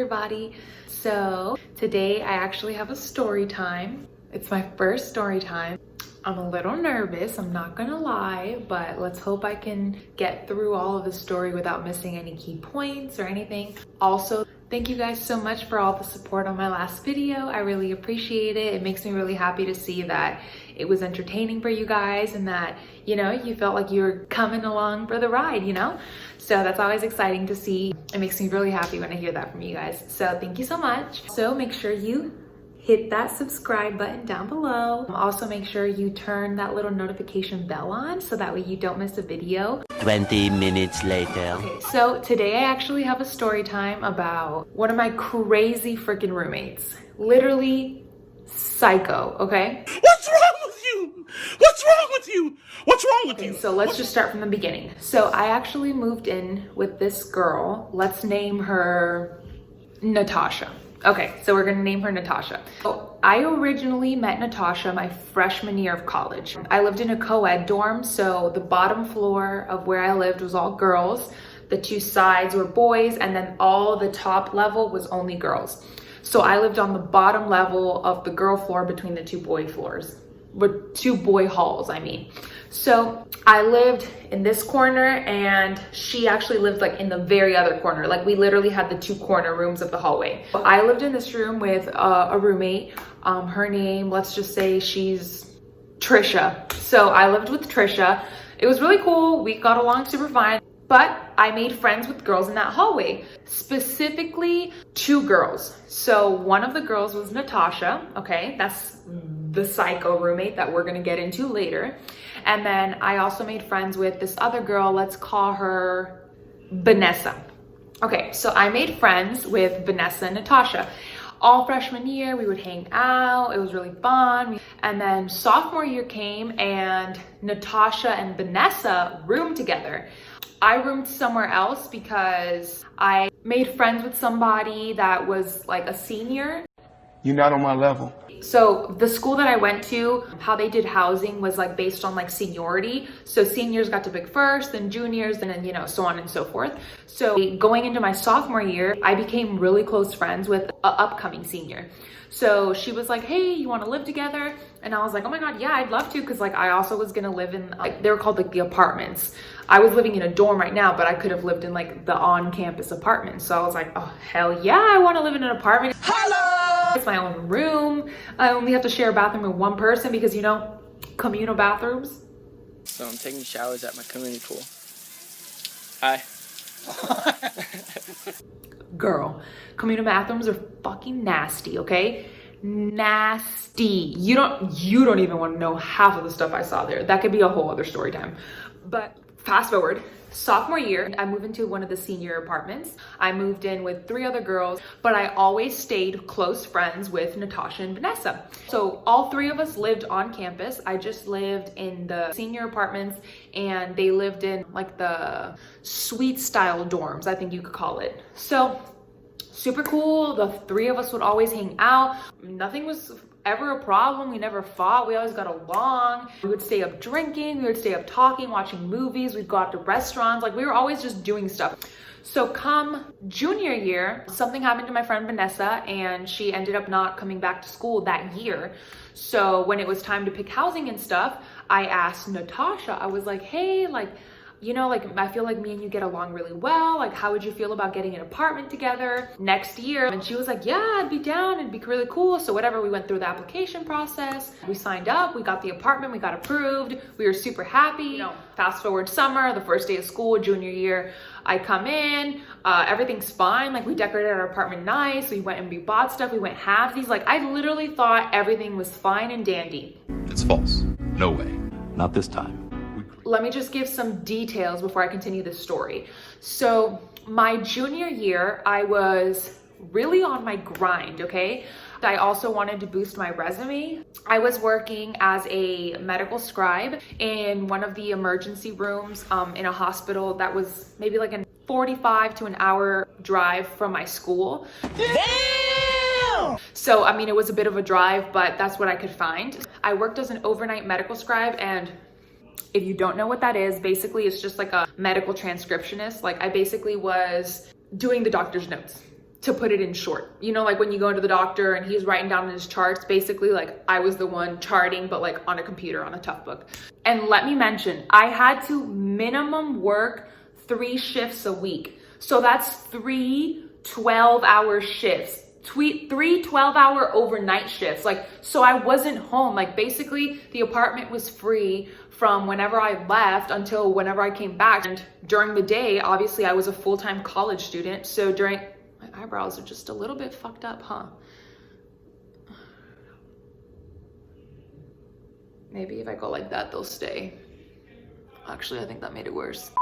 everybody. So today I actually have a story time. It's my first story time. I'm a little nervous, I'm not gonna lie, but let's hope I can get through all of the story without missing any key points or anything. Also, thank you guys so much for all the support on my last video. I really appreciate it. It makes me really happy to see that it was entertaining for you guys and that, you know, you felt like you were coming along for the ride, you know? So that's always exciting to see. It makes me really happy when I hear that from you guys. So thank you so much. So make sure you hit that subscribe button down below. Also make sure you turn that little notification bell on so that way you don't miss a video. 20 minutes later. Okay, so today I actually have a story time about one of my crazy freaking roommates. Literally psycho, okay? What's wrong with you? What's wrong with you? What's wrong with you? So let's just start from the beginning. So I actually moved in with this girl. Let's name her Natasha. Okay, so we're gonna name her Natasha. So I originally met Natasha my freshman year of college. I lived in a co-ed dorm, so the bottom floor of where I lived was all girls. The two sides were boys, and then all the top level was only girls. So I lived on the bottom level of the girl floor between the two boy floors, with two boy halls, I mean. So I lived in this corner and she actually lived like in the very other corner. Like we literally had the two corner rooms of the hallway. I lived in this room with a roommate. Her name, let's just say she's Trisha. So I lived with Trisha. It was really cool. We got along super fine. But I made friends with girls in that hallway, specifically two girls. So one of the girls was Natasha, okay? That's the psycho roommate that we're gonna get into later. And then I also made friends with this other girl, let's call her Vanessa. Okay, so I made friends with Vanessa and Natasha. All freshman year, we would hang out. It was really fun. And then sophomore year came and Natasha and Vanessa roomed together. I roomed somewhere else because I made friends with somebody that was like a senior. You're not on my level. So the school that I went to, how they did housing was like based on like seniority. So seniors got to pick first, then juniors, and then, you know, so on and so forth. So going into my sophomore year, I became really close friends with an upcoming senior. So she was like, hey, you want to live together? And I was like, oh my God, yeah, I'd love to. Because like I also was going to live in, like, they were called like the apartments. I was living in a dorm right now, but I could have lived in like the on-campus apartment. So I was like, oh, hell yeah, I want to live in an apartment. Hello! It's my own room. I only have to share a bathroom with one person because, you know, communal bathrooms. So I'm taking showers at my community pool. Hi. Girl, communal bathrooms are fucking nasty, okay? Nasty. You don't even want to know half of the stuff I saw there. That could be a whole other story time. But fast forward, sophomore year, I moved into one of the senior apartments. I moved in with 3 other girls, but I always stayed close friends with Natasha and Vanessa. So all 3 of us lived on campus. I just lived in the senior apartments and they lived in like the suite style dorms, I think you could call it. So super cool. The 3 of us would always hang out. Nothing was ever a problem. We never fought. We always got along. We would stay up drinking. We would stay up talking, watching movies. We'd go out to restaurants. Like we were always just doing stuff. So come junior year, something happened to my friend Vanessa and she ended up not coming back to school that year. So when it was time to pick housing and stuff, I asked Natasha, I was like, hey, like, you know, like I feel like me and you get along really well. Like, how would you feel about getting an apartment together next year? And she was like, yeah, I'd be down. It'd be really cool. So whatever, we went through the application process. We signed up, we got the apartment, we got approved. We were super happy. You know, fast forward summer, the first day of school, junior year, I come in, everything's fine. Like we decorated our apartment nice. We went and we bought stuff. We went halvesies. Like I literally thought everything was fine and dandy. It's false. No way. Not this time. Let me just give some details before I continue this story. So my junior year, I was really on my grind, okay? I also wanted to boost my resume. I was working as a medical scribe in one of the emergency rooms in a hospital that was maybe like a 45 to an hour drive from my school. Damn! So, I mean, it was a bit of a drive, but that's what I could find. I worked as an overnight medical scribe, and if you don't know what that is, basically it's just like a medical transcriptionist. Like I basically was doing the doctor's notes. to put it in short, you know, like when you go to the doctor and he's writing down in his charts, basically like I was the one charting, but like on a computer, on a tough book. And let me mention, I had to minimum work 3 shifts a week. So that's 3 12-hour shifts, 3 12-hour overnight shifts. Like, so I wasn't home. Like basically the apartment was free from whenever I left until whenever I came back. And during the day, obviously I was a full-time college student. So during, my eyebrows are just a little bit fucked up, huh? Maybe if I go like that, they'll stay. Actually, I think that made it worse.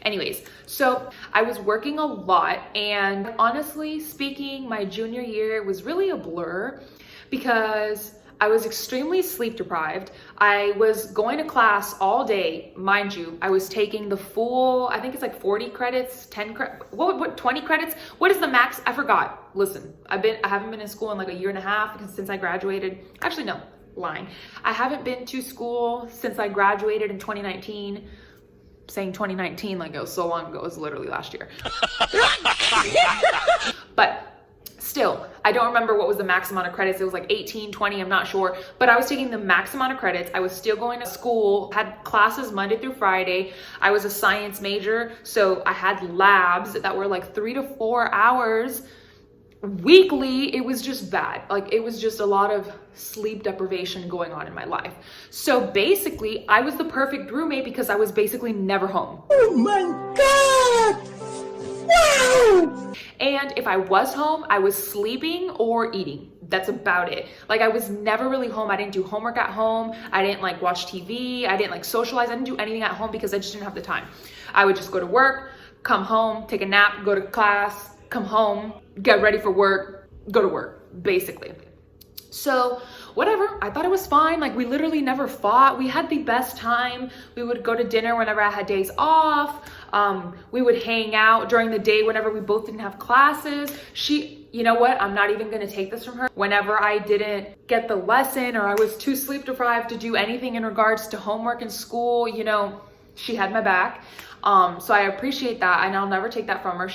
Anyways, so I was working a lot, and honestly speaking, my junior year was really a blur because I was extremely sleep deprived. I was going to class all day, mind you. I was taking the full, I think it's like 40 credits, 10 what 20 credits? What is the max? I forgot. Listen, I haven't been in school in like a year and a half since I graduated. Actually, no, lying. I haven't been to school since I graduated in 2019. Saying 2019 like it was so long ago, it was literally last year. But still, I don't remember what was the max amount of credits. It was like 18, 20, I'm not sure. But I was taking the max amount of credits. I was still going to school, had classes Monday through Friday. I was a science major, so I had labs that were like 3 to 4 hours weekly. It was just bad. Like it was just a lot of sleep deprivation going on in my life. So basically I was the perfect roommate because I was basically never home. Oh my God! Wow! And if I was home, I was sleeping or eating. That's about it. Like I was never really home. I didn't do homework at home. I didn't like watch TV. I didn't like socialize. I didn't do anything at home because I just didn't have the time. I would just go to work, come home, take a nap, go to class, come home, get ready for work, go to work, basically. So whatever, I thought it was fine. Like we literally never fought. We had the best time. We would go to dinner whenever I had days off. We would hang out during the day whenever we both didn't have classes. You know what? I'm not even gonna take this from her. Whenever I didn't get the lesson or I was too sleep deprived to do anything in regards to homework in school, you know, she had my back. So I appreciate that, and I'll never take that from her.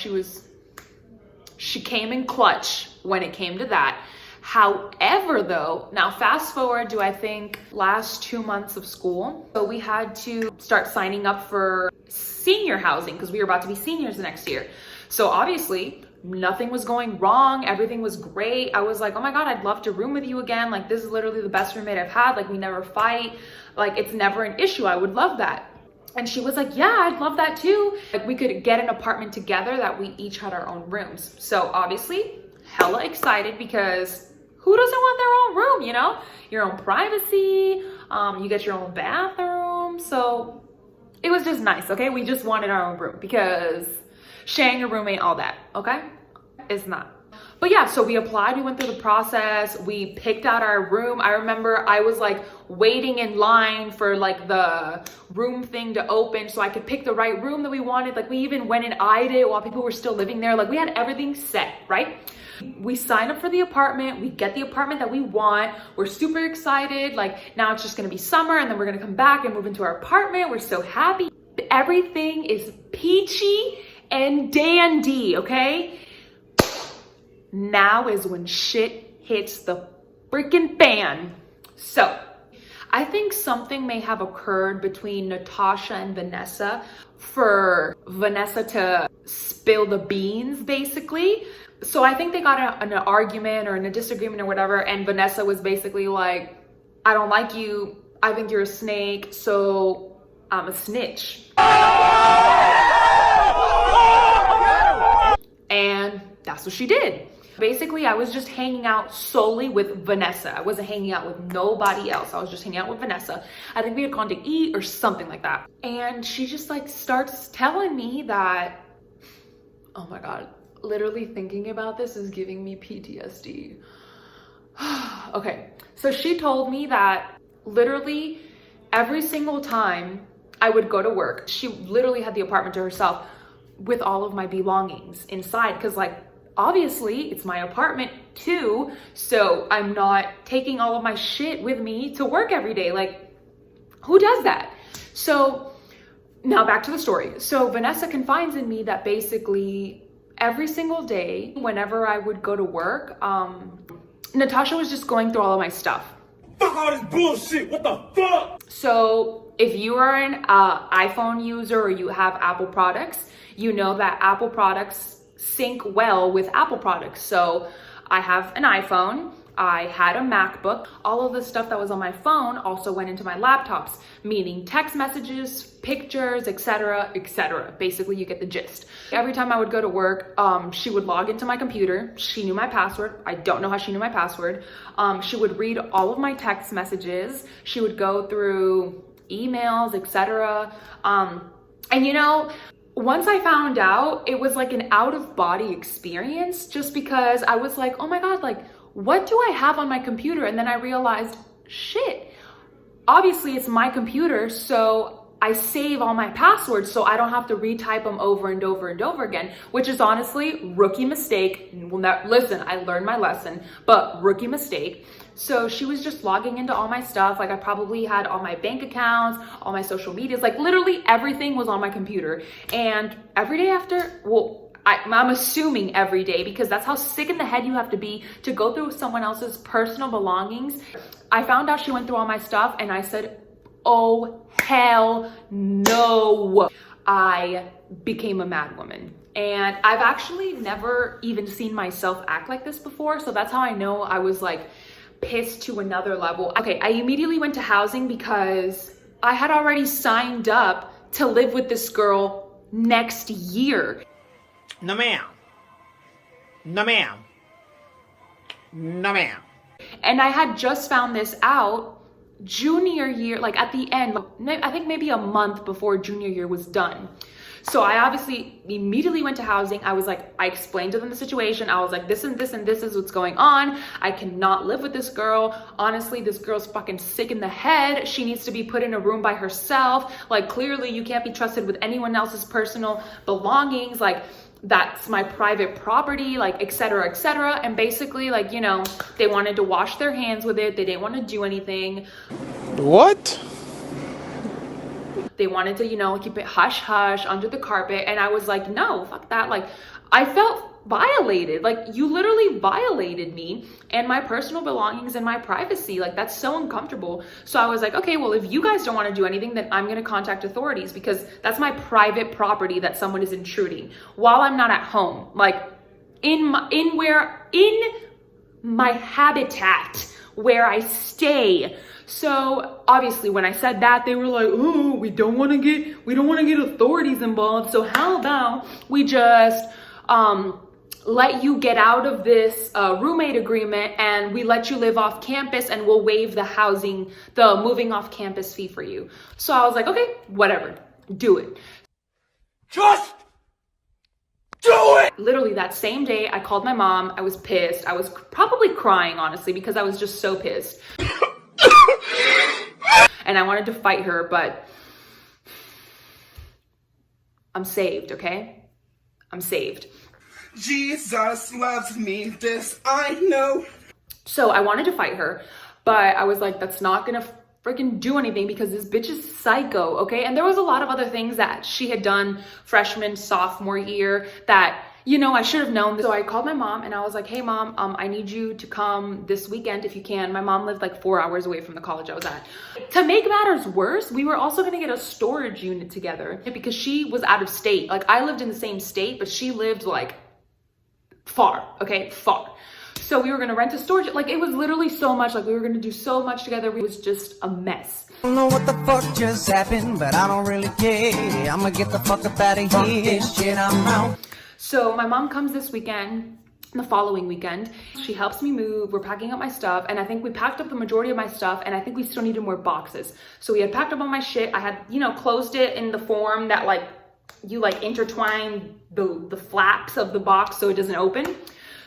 She came in clutch when it came to that. However, though, now fast forward to I think last 2 months of school. So we had to start signing up for senior housing because we were about to be seniors the next year. So obviously nothing was going wrong. Everything was great. I was like, oh my God, I'd love to room with you again. Like this is literally the best roommate I've had. Like we never fight. Like it's never an issue. I would love that. And she was like, yeah, I'd love that too. Like we could get an apartment together that we each had our own rooms. So obviously hella excited because who doesn't want their own room, you know? Your own privacy, you get your own bathroom. So it was just nice, okay? We just wanted our own room because sharing a room ain't all that, okay? It's not. But yeah, so we applied, we went through the process, we picked out our room. I remember I was like waiting in line for like the room thing to open so I could pick the right room that we wanted. Like we even went and eyed it while people were still living there. Like we had everything set, right? We sign up for the apartment, we get the apartment that we want. We're super excited. Like now it's just gonna be summer and then we're gonna come back and move into our apartment. We're so happy. Everything is peachy and dandy, okay? Now is when shit hits the freaking fan. So I think something may have occurred between Natasha and Vanessa for Vanessa to spill the beans, basically. So I think they got in an argument or in a disagreement or whatever, and Vanessa was basically like, I don't like you, I think you're a snake, so I'm a snitch. And that's what she did. Basically, I was just hanging out solely with Vanessa. I wasn't hanging out with nobody else. I was just hanging out with Vanessa. I think we had gone to eat or something like that. And she just like starts telling me that, oh my God, literally thinking about this is giving me PTSD. Okay, so she told me that literally every single time I would go to work, she literally had the apartment to herself with all of my belongings inside, because like, obviously it's my apartment too, so I'm not taking all of my shit with me to work every day. Like, who does that? So now back to the story. So Vanessa confides in me that basically Every single day, whenever I would go to work, Natasha was just going through all of my stuff. Fuck all this bullshit. What the fuck? So if you are an iPhone user or you have Apple products, you know that Apple products sync well with Apple products. So I have an iPhone, I had a MacBook. All of the stuff that was on my phone also went into my laptops, meaning text messages, pictures, etc., etc. Basically, you get the gist. Every time I would go to work, she would log into my computer. She knew my password. I don't know how she knew my password. She would read all of my text messages. She would go through emails, etc. And you know, once I found out, it was like an out-of-body experience, just because I was like, oh my God, like, what do I have on my computer? And then I realized, shit, obviously it's my computer, so I save all my passwords so I don't have to retype them over and over and over again, which is honestly rookie mistake. Well, listen, I learned my lesson, but rookie mistake. So she was just logging into all my stuff. Like I probably had all my bank accounts, all my social medias, like literally everything was on my computer. And every day after, well, I'm assuming every day, because that's how sick in the head you have to be to go through someone else's personal belongings. I found out she went through all my stuff and I said, oh, hell no. I became a mad woman. And I've actually never even seen myself act like this before. So that's how I know I was like pissed to another level. Okay, I immediately went to housing because I had already signed up to live with this girl next year. No ma'am. No ma'am. No ma'am. And I had just found this out junior year, like at the end, I think maybe a month before junior year was done. So I obviously immediately went to housing. I was like, I explained to them the situation. I was like, this and this and this is what's going on. I cannot live with this girl. Honestly, this girl's fucking sick in the head. She needs to be put in a room by herself. Like clearly you can't be trusted with anyone else's personal belongings. Like that's my private property, like, et cetera, et cetera. And basically, like, you know, they wanted to wash their hands with it. They didn't want to do anything. What? They wanted to, you know, keep it hush hush under the carpet. And I was like, no, fuck that. Like, I felt violated. Like, you literally violated me and my personal belongings and my privacy. Like, that's so uncomfortable. So I was like, okay, well, if you guys don't want to do anything, then I'm going to contact authorities, because that's my private property that someone is intruding while I'm not at home. Like, in my habitat where I stay. So obviously when I said that, they were like, oh, we don't want to get authorities involved. So how about we just let you get out of this roommate agreement and we let you live off campus and we'll waive the moving off campus fee for you. So I was like, okay, whatever, do it. Just do it! Literally that same day, I called my mom. I was pissed. I was probably crying, honestly, because I was just so pissed. And I wanted to fight her, but I'm saved, okay? I'm saved. Jesus loves me, this I know. So I wanted to fight her, but I was like, that's not gonna freaking do anything because this bitch is psycho, okay? And there was a lot of other things that she had done freshman, sophomore year that, you know, I should have known. So I called my mom and I was like, hey mom, I need you to come this weekend if you can. My mom lived like 4 hours away from the college I was at. To make matters worse, we were also gonna get a storage unit together because she was out of state. Like I lived in the same state, but she lived like far, okay, far. So we were gonna rent a storage, like it was literally so much, like we were gonna do so much together. It was just a mess. I don't know what the fuck just happened, but I don't really care. I'ma get the fuck up out of here. Shit, I'm out. So my mom comes this weekend, the following weekend. She helps me move. We're packing up my stuff. And I think we packed up the majority of my stuff. And I think we still needed more boxes. So we had packed up all my shit. I had, you know, closed it in the form that like, you like intertwine the flaps of the box so it doesn't open.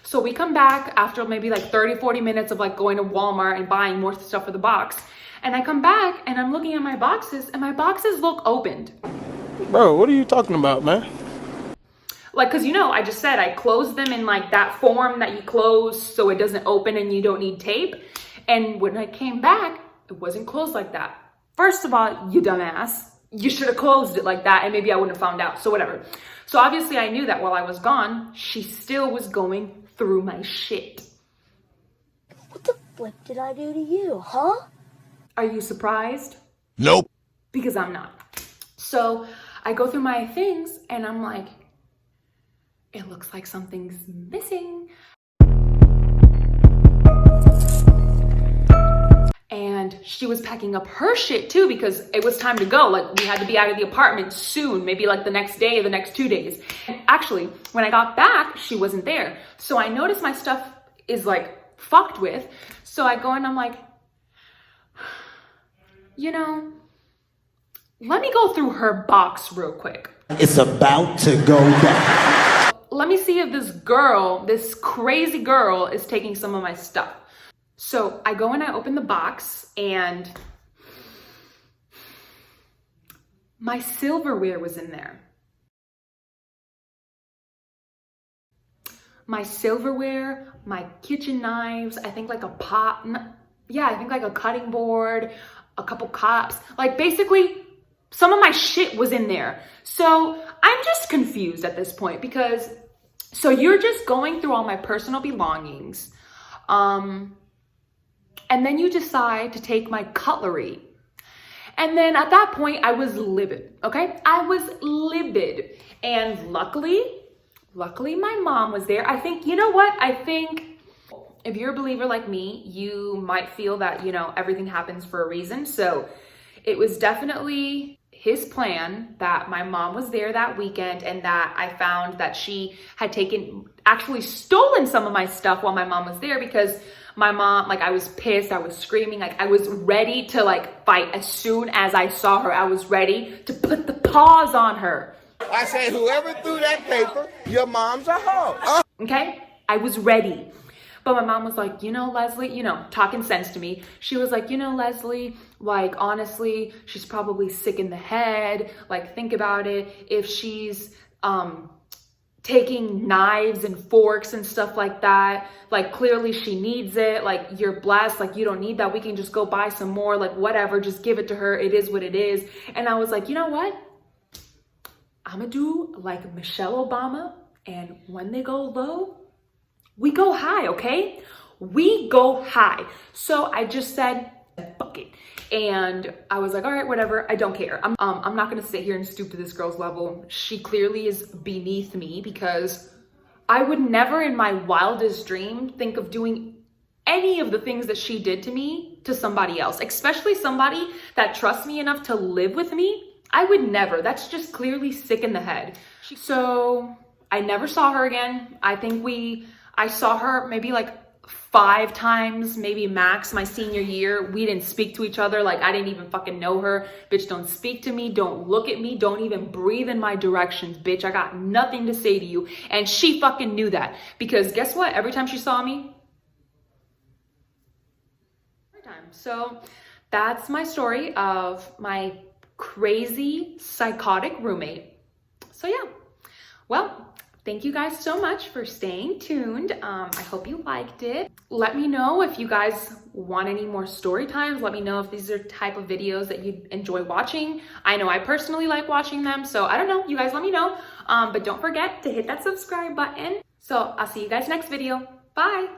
So we come back after maybe like 30-40 minutes of like going to Walmart and buying more stuff for the box. And I come back and I'm looking at my boxes and my boxes look opened. Bro, what are you talking about, man? Like, cause you know, I just said I closed them in like that form that you close so it doesn't open and you don't need tape. And when I came back, it wasn't closed like that. First of all, you dumbass, you should have closed it like that and maybe I wouldn't have found out. So whatever. So obviously I knew that while I was gone, she still was going through my shit. What the flip did I do to you, huh? Are you surprised? Nope. Because I'm not. So I go through my things and I'm like, it looks like something's missing. And she was packing up her shit too because it was time to go. Like we had to be out of the apartment soon, maybe like the next day or the next 2 days. And actually, when I got back, she wasn't there. So I noticed my stuff is like fucked with. So I go and I'm like, you know, let me go through her box real quick. It's about to go down. Let me see if this girl, this crazy girl, is taking some of my stuff. So I go and I open the box and my silverware was in there. My silverware, my kitchen knives, I think like a pot, yeah, I think like a cutting board, a couple cups, like basically some of my shit was in there. So I'm just confused at this point because, so you're just going through all my personal belongings, and then you decide to take my cutlery. And then at that point, I was livid, okay? I was livid. And luckily my mom was there. I think, you know what? I think if you're a believer like me, you might feel that, you know, everything happens for a reason. So it was definitely his plan that my mom was there that weekend and that I found that she had actually stolen some of my stuff while my mom was there because my mom, like I was pissed, I was screaming, like I was ready to like fight. As soon as I saw her, I was ready to put the paws on her. I said, whoever threw that paper, your mom's a hoe. Okay, I was ready. But my mom was like, you know, Leslie, you know, talking sense to me. She was like, you know, Leslie, like, honestly, she's probably sick in the head. Like, think about it. If she's taking knives and forks and stuff like that, like, clearly she needs it. Like, you're blessed. Like, you don't need that. We can just go buy some more. Like, whatever. Just give it to her. It is what it is. And I was like, you know what? I'm gonna do like Michelle Obama. And when they go low, we go high, okay? We go high. So I just said, fuck it. And I was like, all right, whatever, I don't care. I'm not gonna sit here and stoop to this girl's level. She clearly is beneath me because I would never in my wildest dream think of doing any of the things that she did to me to somebody else, especially somebody that trusts me enough to live with me. I would never. That's just clearly sick in the head. So I never saw her again. I think I saw her maybe like 5 times, maybe max my senior year. We didn't speak to each other. Like I didn't even fucking know her. Bitch, don't speak to me. Don't look at me. Don't even breathe in my directions, bitch. I got nothing to say to you. And she fucking knew that because guess what? Every time she saw me, so that's my story of my crazy psychotic roommate. So yeah, well, thank you guys so much for staying tuned. I hope you liked it. Let me know if you guys want any more story times. Let me know if these are type of videos that you enjoy watching. I know I personally like watching them, so I don't know, you guys let me know. But don't forget to hit that subscribe button. So I'll see you guys next video. Bye.